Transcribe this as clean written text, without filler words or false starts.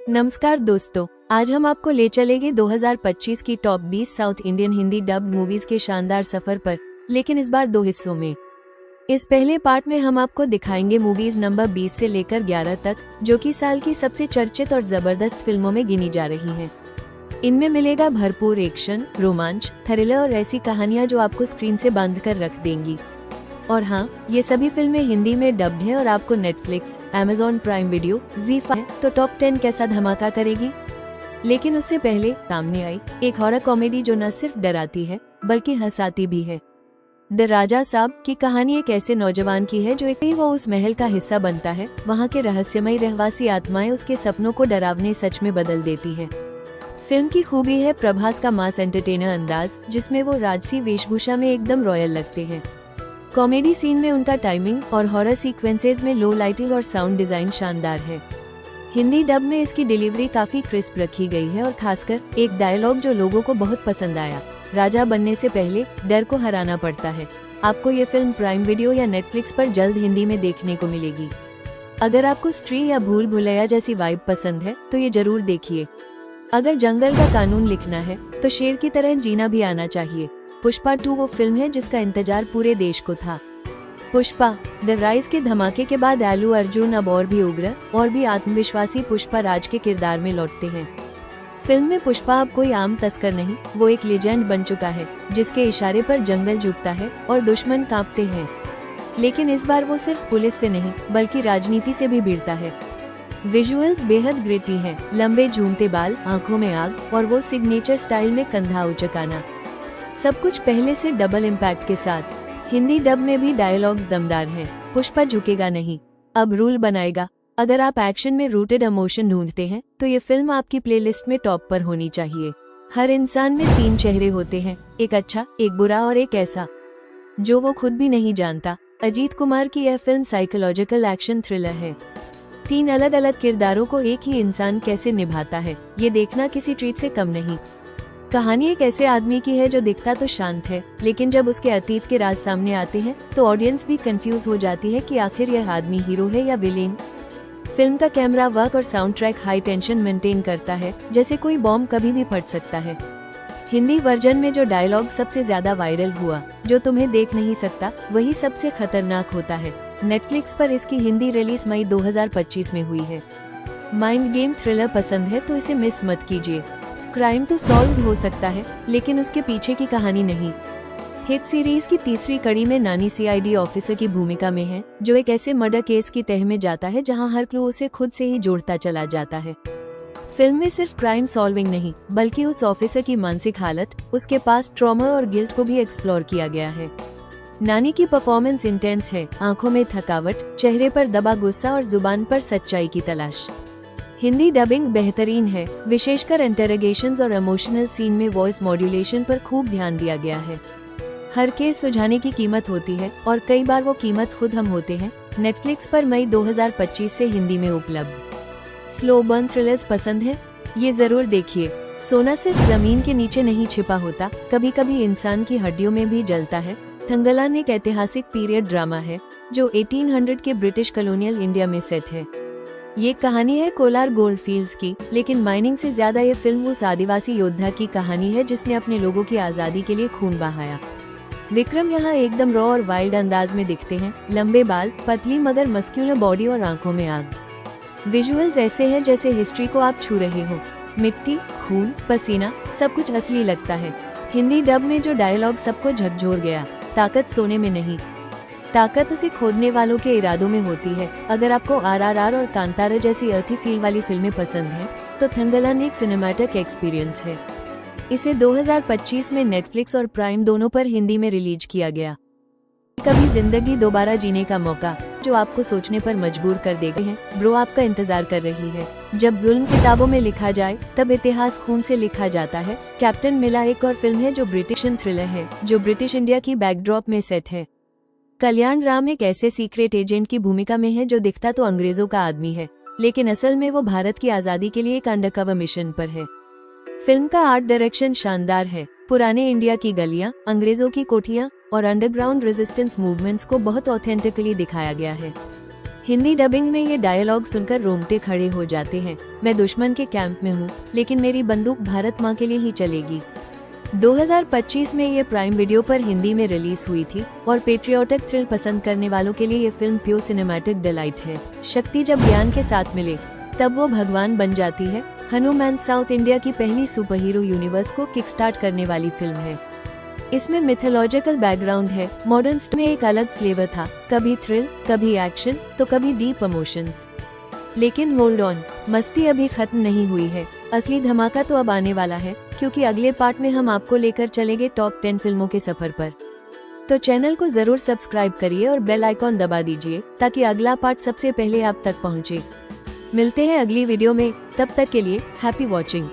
नमस्कार दोस्तों, आज हम आपको ले चलेंगे 2025 की top 20 south Indian Hindi dubbed movies के शानदार सफर पर, लेकिन इस बार 2 हिस्सों में। इस पहले पार्ट में हम आपको दिखाएंगे मूवीज नंबर 20 से लेकर 11 तक, जो कि साल की सबसे चर्चित और जबरदस्त फिल्मों में गिनी जा रही हैं। इनमें मिलेगा भरपूर एक्शन, रोमांच, थ्रिलर और ऐसी कहानियां जो आपको स्क्रीन से बांध कर रख देंगी। और हाँ, ये सभी फिल्में हिंदी में डब्ड है और आपको Netflix, Amazon prime video, ZEE5 तो टॉप 10 कैसा धमाका करेगी। लेकिन उससे पहले सामने आई एक हॉरर कॉमेडी जो न सिर्फ डराती है बल्कि हंसाती भी है। द राजा साहब की कहानी एक ऐसे नौजवान की है जो एक ही वो उस महल का हिस्सा बनता है, वहाँ के रहस्यमयी रहवासी आत्माएं उसके सपनों को डरावने सच में बदल देती है। फिल्म की खूबी है प्रभास का मास एंटरटेनर अंदाज, जिसमें वो राजसी वेशभूषा में एकदम रॉयल लगते हैं। कॉमेडी सीन में उनका टाइमिंग और हॉरर सीक्वेंसेस में लो लाइटिंग और साउंड डिजाइन शानदार है। हिंदी डब में इसकी डिलीवरी काफी क्रिस्प रखी गई है और खासकर एक डायलॉग जो लोगों को बहुत पसंद आया, राजा बनने से पहले डर को हराना पड़ता है। आपको ये फिल्म प्राइम वीडियो या नेटफ्लिक्स पर जल्द हिंदी में देखने को मिलेगी। अगर आपको स्त्री या भूल भुलैया जैसी वाइब पसंद है तो ये जरूर देखिए। अगर जंगल का कानून लिखना है तो शेर की तरह जीना भी आना चाहिए। पुष्पा 2 वो फिल्म है जिसका इंतजार पूरे देश को था। पुष्पा द राइज के धमाके के बाद अल्लू अर्जुन अब और भी उग्र और भी आत्मविश्वासी पुष्पा राज के किरदार में लौटते हैं। फिल्म में पुष्पा अब कोई आम तस्कर नहीं, वो एक लेजेंड बन चुका है जिसके इशारे पर जंगल झुकता है और दुश्मन कांपते हैं। लेकिन इस बार वो सिर्फ पुलिस से नहीं बल्कि राजनीति से भी भिड़ता है। विजुअल्स बेहद ग्रिटी हैं, लंबे झूमते बाल, आंखों में आग और वो सिग्नेचर स्टाइल में कंधा उचकाना, सब कुछ पहले से डबल इम्पैक्ट के साथ। हिंदी डब में भी डायलॉग्स दमदार हैं। पुष्पा झुकेगा नहीं, अब रूल बनाएगा। अगर आप एक्शन में रूटेड इमोशन ढूंढते हैं तो ये फिल्म आपकी प्लेलिस्ट में टॉप पर होनी चाहिए। हर इंसान में 3 चेहरे होते हैं, एक अच्छा, एक बुरा और एक ऐसा जो वो खुद भी नहीं जानता। अजीत कुमार की यह फिल्म साइकोलॉजिकल एक्शन थ्रिलर है। 3 अलग अलग किरदारों को एक ही इंसान कैसे निभाता है, ये देखना किसी ट्रीट से कम नहीं। कहानी एक ऐसे आदमी की है जो दिखता तो शांत है, लेकिन जब उसके अतीत के राज सामने आते हैं तो ऑडियंस भी कंफ्यूज हो जाती है कि आखिर यह आदमी हीरो है या विलेन। फिल्म का कैमरा वर्क और sound track high tension maintain करता है, जैसे कोई बॉम्ब कभी भी फट सकता है। हिंदी वर्जन में जो डायलॉग सबसे ज्यादा वायरल हुआ, जो तुम्हें देख नहीं सकता वही सबसे खतरनाक होता है। नेटफ्लिक्स पर इसकी हिंदी रिलीज मई 2025 में हुई है। माइंड गेम थ्रिलर पसंद है तो इसे मिस मत कीजिए। क्राइम तो सॉल्व हो सकता है, लेकिन उसके पीछे की कहानी नहीं। हिट सीरीज की तीसरी कड़ी में नानी CID ऑफिसर की भूमिका में है, जो एक ऐसे मर्डर केस की तह में जाता है जहां हर क्लू उसे खुद से ही जोड़ता चला जाता है। फिल्म में सिर्फ क्राइम सॉल्विंग नहीं बल्कि उस ऑफिसर की मानसिक हालत, उसके पास ट्रॉमा और गिल्ट को भी एक्सप्लोर किया गया है। नानी की परफॉर्मेंस इंटेंस है, आंखों में थकावट, चेहरे पर दबा गुस्सा और जुबान पर सच्चाई की तलाश। हिंदी डबिंग बेहतरीन है, विशेषकर इंटरोगेशंस और इमोशनल सीन में वॉइस मॉड्यूलेशन पर खूब ध्यान दिया गया है। हर केस सुलझाने की कीमत होती है और कई बार वो कीमत खुद हम होते हैं। नेटफ्लिक्स पर मई 2025 से हिंदी में उपलब्ध। स्लो बर्न थ्रिलर्स पसंद है? ये जरूर देखिए। सोना सिर्फ जमीन के नीचे नहीं छिपा होता, कभी कभी इंसान की हड्डियों में भी जलता है। थंगलान एक ऐतिहासिक पीरियड ड्रामा है जो 1800 के ब्रिटिश कॉलोनियल इंडिया में सेट है। ये कहानी है कोलार गोल्ड फील्ड्स की, लेकिन माइनिंग से ज्यादा ये फिल्म उस आदिवासी योद्धा की कहानी है जिसने अपने लोगों की आजादी के लिए खून बहाया। विक्रम यहाँ एकदम रॉ और वाइल्ड अंदाज में दिखते हैं, लंबे बाल, पतली मगर मस्क्यूलर बॉडी और आंखों में आग। विजुअल्स ऐसे हैं जैसे हिस्ट्री को आप छू रहे हो। मिट्टी, खून, पसीना, सब कुछ असली लगता है। हिंदी डब में जो डायलॉग सबको झकझोर गया, ताकत सोने में नहीं, ताकत उसे खोदने वालों के इरादों में होती है। अगर आपको RRR और कांतारा जैसी अर्थी फील वाली फिल्में पसंद हैं, तो थंगलान एक सिनेमैटिक एक्सपीरियंस है। इसे 2025 में नेटफ्लिक्स और प्राइम दोनों पर हिंदी में रिलीज किया गया। कभी जिंदगी दोबारा जीने का मौका, जो आपको सोचने पर मजबूर कर देगा है। ब्रो आपका इंतजार कर रही है। जब जुल्म किताबों में लिखा जाए तब इतिहास खून से लिखा जाता है। कैप्टन मिला एक और फिल्म है जो ब्रिटिश थ्रिलर है, जो ब्रिटिश इंडिया की बैकड्रॉप में सेट है। कल्याण राम एक ऐसे सीक्रेट एजेंट की भूमिका में है जो दिखता तो अंग्रेजों का आदमी है, लेकिन असल में वो भारत की आजादी के लिए एक अंडरकवर मिशन पर है। फिल्म का आर्ट डायरेक्शन शानदार है। पुराने इंडिया की गलियां, अंग्रेजों की कोठियां और अंडरग्राउंड रेजिस्टेंस मूवमेंट्स को बहुत ऑथेंटिकली दिखाया गया है। हिंदी डबिंग में ये डायलॉग सुनकर रोंगटे खड़े हो जाते हैं। मैं दुश्मन के कैंप में हूँ, लेकिन मेरी बंदूक भारत माँ के लिए ही चलेगी। 2025 में ये प्राइम वीडियो पर हिंदी में रिलीज हुई थी और पेट्रियोटिक थ्रिल पसंद करने वालों के लिए ये फिल्म प्योर सिनेमैटिक डिलाइट है। शक्ति जब ज्ञान के साथ मिले तब वो भगवान बन जाती है। हनुमान साउथ इंडिया की पहली सुपर हीरो यूनिवर्स को किक स्टार्ट करने वाली फिल्म है। इसमें मिथोलॉजिकल बैकग्राउंड है। मॉडर्न में एक अलग फ्लेवर था, कभी थ्रिल, कभी एक्शन, तो कभी डीप इमोशंस। लेकिन होल्ड ऑन, मस्ती अभी खत्म नहीं हुई है। असली धमाका तो अब आने वाला है, क्योंकि अगले पार्ट में हम आपको लेकर चलेंगे टॉप 10 फिल्मों के सफर पर। तो चैनल को जरूर सब्सक्राइब करिए और बेल आइकॉन दबा दीजिए ताकि अगला पार्ट सबसे पहले आप तक पहुंचे। मिलते हैं अगली वीडियो में, तब तक के लिए हैप्पी वॉचिंग।